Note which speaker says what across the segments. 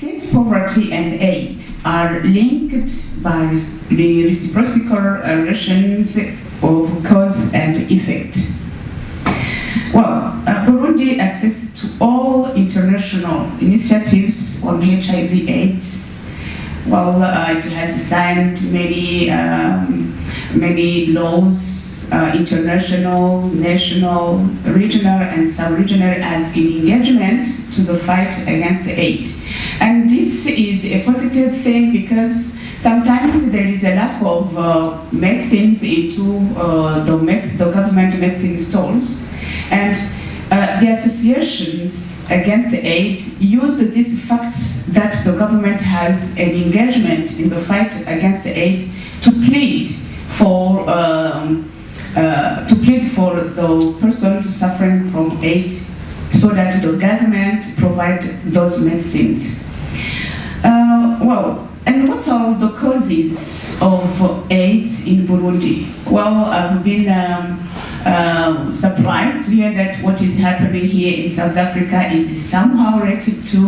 Speaker 1: Since poverty and AIDS are linked by the reciprocal relations of cause and effect. Well, Burundi access to all international initiatives on HIV/AIDS. Well, it has signed many laws, international, national, regional, and sub-regional, as in engagement to the fight against AIDS. And this is a positive thing because sometimes there is a lack of medicines into the government medicine stores, and the associations against AIDS use this fact that the government has an engagement in the fight against AIDS to plead for the persons suffering from AIDS, so that the government provide those medicines. And what are the causes of AIDS in Burundi? Well, I've been surprised to hear that what is happening here in South Africa is somehow related to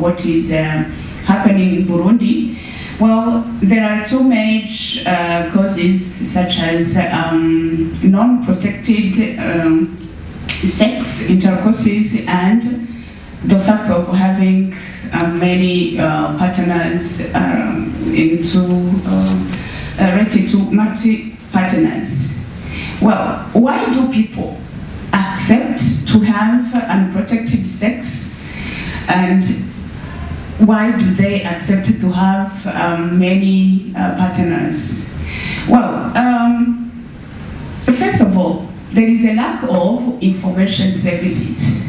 Speaker 1: what is happening in Burundi. Well, there are two major causes, such as non-protected sex intercourses and the fact of having many partners related to multi-partners. Well, why do people accept to have unprotected sex, and why do they accept to have many partners? Well, first of all, there is a lack of information services.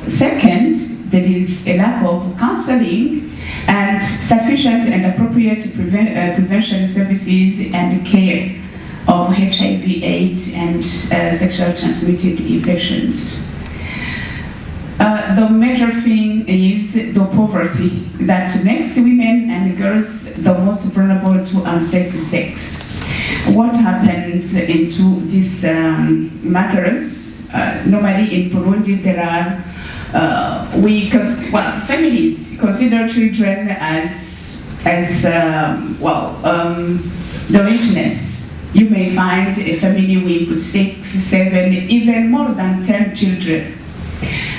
Speaker 1: Second, there is a lack of counseling and sufficient and appropriate prevention services and care of HIV/AIDS and sexually transmitted infections. The major thing is the poverty that makes women and girls the most vulnerable to unsafe sex. What happens into these matters? Normally in Burundi there are families consider children as the richness. You may find a family with 6, 7, even more than 10 children.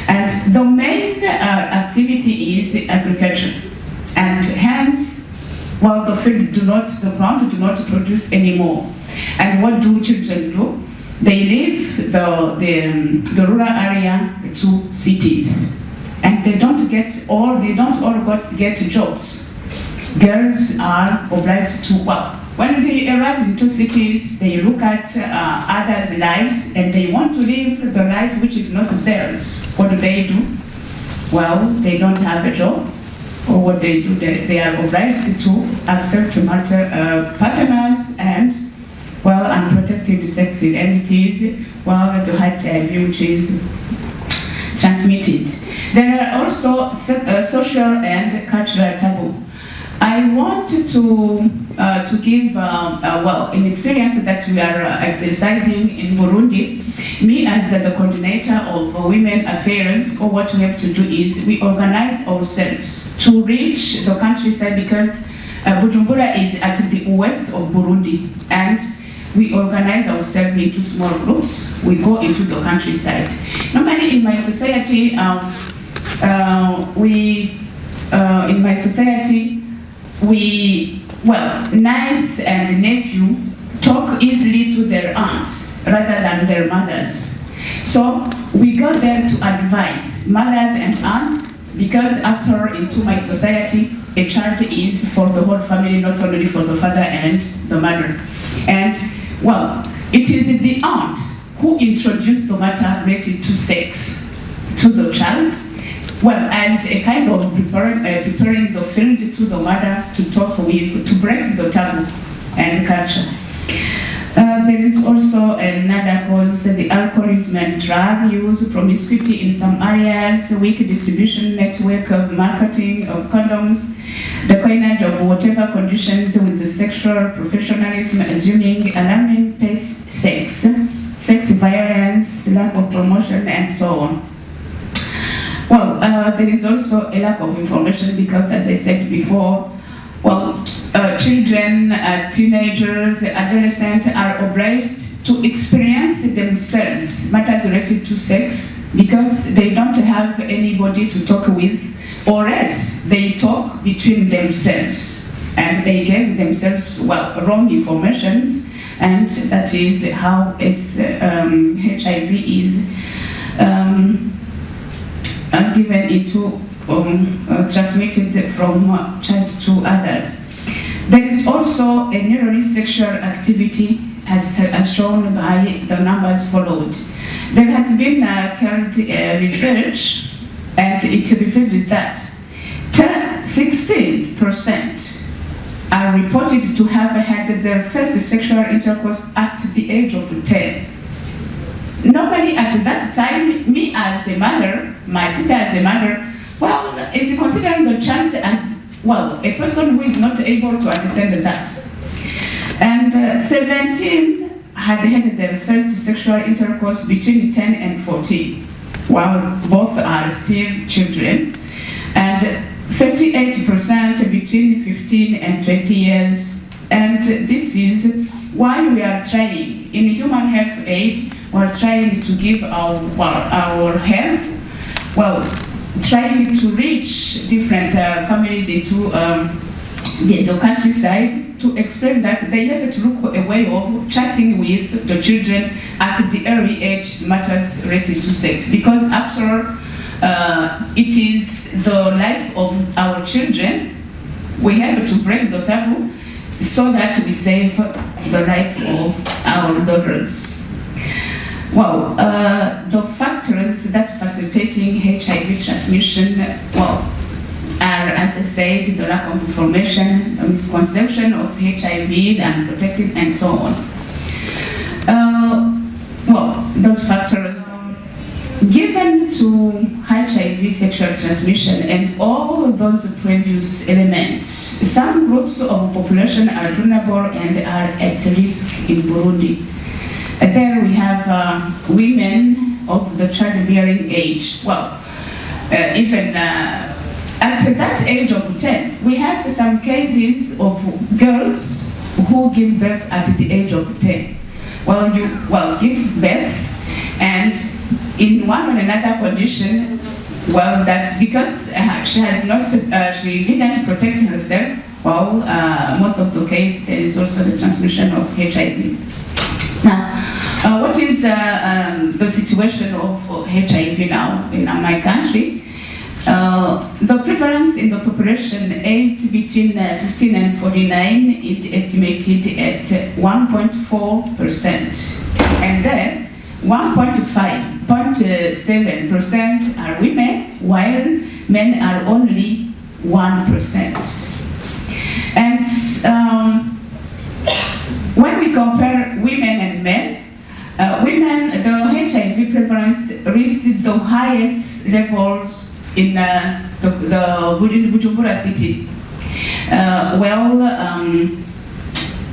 Speaker 1: And the main activity is agriculture. And hence, the ground do not produce anymore. And what do children do? They leave the rural area to cities. And they don't all get jobs. Girls are obliged to, when they arrive into cities, they look at others' lives and they want to live the life which is not theirs. What do? Well, they don't have a job. Or what they do, they are obliged to accept partners and, unprotected sex identities, the HIV which is transmitted. There are also social and cultural taboo. I want to give an experience that we are exercising in Burundi. Me as the coordinator of Women Affairs, what we have to do is we organize ourselves to reach the countryside, because Bujumbura is at the west of Burundi, and we organize ourselves into small groups. We go into the countryside. Normally in my society, niece and nephew talk easily to their aunts rather than their mothers. So we go there to advise mothers and aunts, because into my society, a child is for the whole family, not only for the father and the mother. And it is the aunt who introduced the matter related to sex to the child, as a kind of preparing the field to the mother to talk with, to break the taboo and culture. There is also another cause, the alcoholism and drug use, promiscuity in some areas, weak distribution network of marketing of condoms, the coinage of whatever conditions with the sexual professionalism, assuming alarming pace sex violence, lack of promotion, and so on. there is also a lack of information because, as I said before, well, children, teenagers, adolescents are obliged to experience themselves matters related to sex because they don't have anybody to talk with, or else they talk between themselves and they give themselves, well, wrong information, and that is how HIV is given into transmitted from child to others. There is also a nearly sexual activity as shown by the numbers followed. There has been current research and it revealed that 16% are reported to have had their first sexual intercourse at the age of 10. Nobody at that time, me as a mother, my sister as a mother, well, is considering the child as, well, a person who is not able to understand that. And 17 had had their first sexual intercourse between 10 and 14, while both are still children. And 38% between 15 and 20 years. And this is why we are trying, in human health aid, we're trying to give our help, well, trying to reach different families into the countryside to explain that they have to look a way of chatting with the children at the early age matters related to sex. Because after all, it is the life of our children, we have to break the taboo so that we save the life of our daughters. Well, the factors that facilitating HIV transmission, well, are, as I said, the lack of information, the misconception of HIV, the unprotected, and so on. Well, those factors given to HIV sexual transmission and all those previous elements, some groups of population are vulnerable and are at risk in Burundi. There we have women of the childbearing age. Well, even at that age of 10, we have some cases of girls who give birth at the age of 10. Well, you give birth, and in one or another condition, well, that because she has not, she didn't protect herself. Well, most of the case there is also the transmission of HIV. Now, what is the situation of HIV now in my country? The prevalence in the population aged between 15 and 49 is estimated at 1.4%, and then 1.7% are women, while men are only 1%. And when we compare women and men, women, the HIV prevalence reached the highest levels in the Bujumbura city.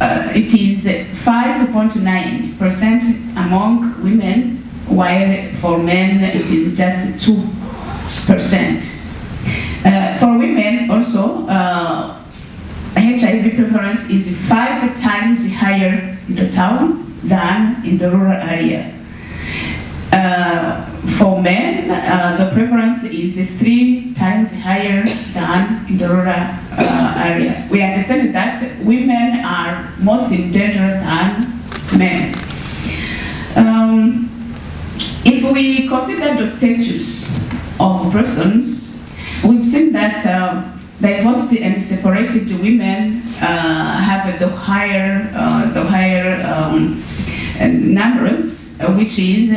Speaker 1: It is 5.9% among women, while for men it is just 2%. For women also, HIV prevalence is 5 times higher in the town than in the rural area. For men, the prevalence is 3 times higher than in the rural area. We understand that women are most in danger than men. If we consider the status of persons, we've seen that divorced and separated women have the higher numbers, which is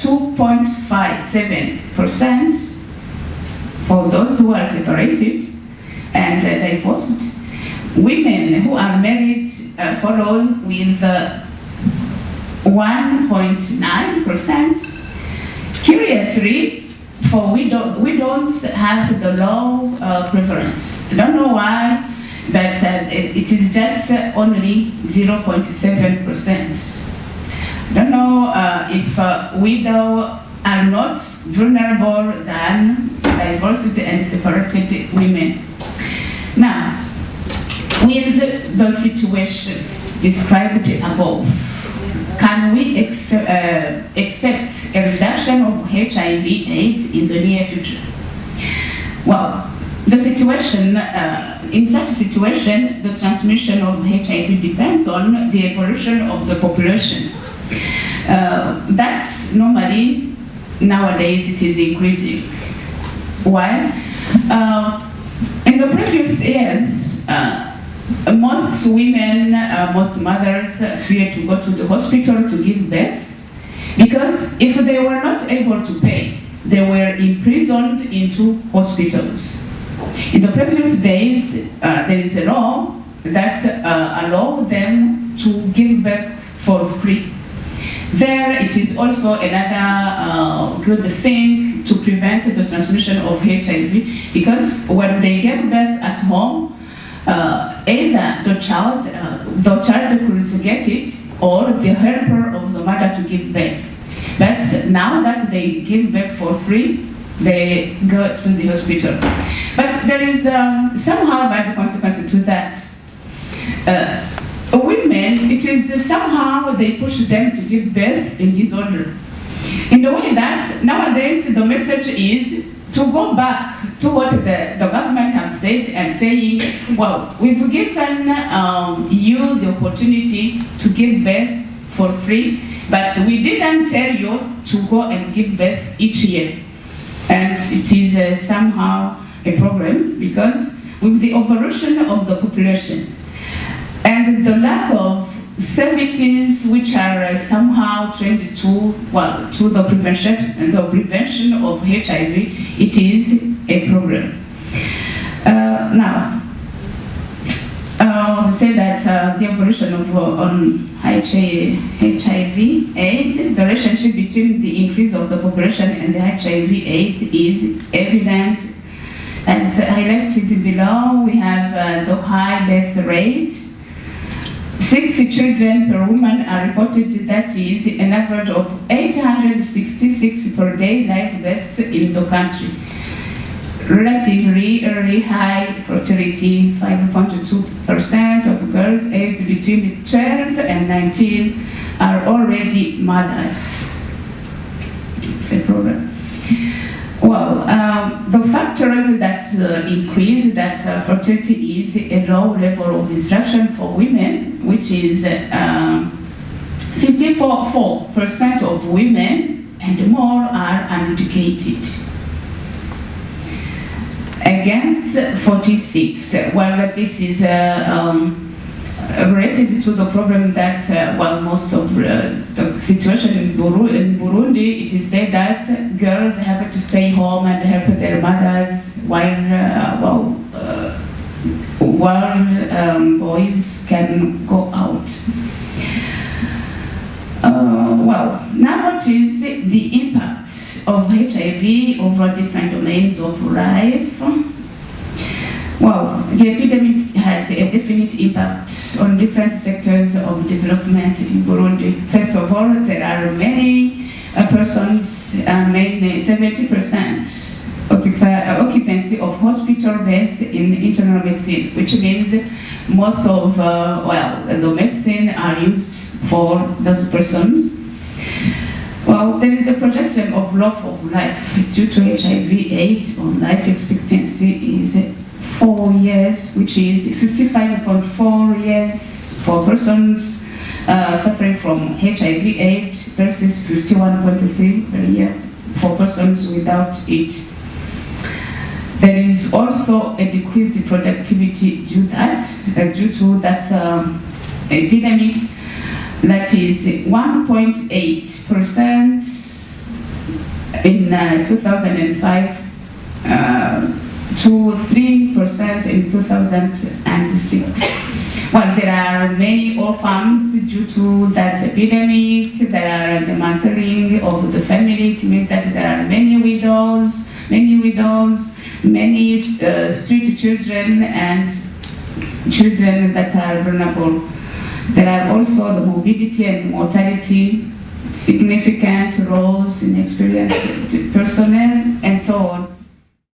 Speaker 1: 2.57% for those who are separated and divorced. Women who are married follow with 1.9%. Curiously, for widows have the low prevalence. I don't know why, but it is just only 0.7%. I don't know if widows are not vulnerable than divorced and separated women. Now, with the situation described above, can we expect a reduction of HIV/AIDS in the near future? Well, the situation, in such a situation, the transmission of HIV depends on the evolution of the population. That's normally, nowadays, it is increasing. Why? In the previous years, most women, most mothers feared to go to the hospital to give birth because if they were not able to pay, they were imprisoned into hospitals. In the previous days, there is a law that allows them to give birth for free. There, it is also another good thing to prevent the transmission of HIV because when they give birth at home, either the child could get it or the helper of the mother to give birth. But now that they give birth for free, they go to the hospital. But there is somehow bad consequence to that. Women, it is somehow they push them to give birth in disorder. In the way that nowadays the message is to go back to what the government have said and saying, well, we've given you the opportunity to give birth for free, but we didn't tell you to go and give birth each year. And it is somehow a problem because with the evolution of the population and the lack of services which are somehow trained to the prevention of HIV, it is a problem. Now, we say that the evolution of HIV/AIDS, the relationship between the increase of the population and the HIV/AIDS is evident. As highlighted below, we have the high birth rate. 6 children per woman are reported, that is an average of 866 per day live birth in the country. Relatively early high fertility, 5.2% of girls aged between 12 and 19 are already mothers. It's a problem. Well, the factors that increase that fertility is a low level of instruction for women, which is 54% of women and more are uneducated. Against 46. Well, this is related to the problem that, most of the situation in Burundi, it is said that girls have to stay home and help their mothers while boys can go out. Now what is the impact of HIV over different domains of life? Well, the epidemic has a definite impact on different sectors of development in Burundi. First of all, there are many persons, mainly 70% occupancy of hospital beds in internal medicine, which means most of the medicine are used for those persons. Well, there is a projection of loss of life due to HIV/AIDS on life expectancy is 4 years, which is 55.4 years for persons suffering from HIV/AIDS versus 51.3 per year for persons without it. There is also a decreased productivity due to that epidemic. That is 1.8% in 2005 to 3% in 2006. Well, there are many orphans due to that epidemic. There are dismantling of the family. It means that there are many widows, many street children and children that are vulnerable. There are also the morbidity and mortality, significant roles in experienced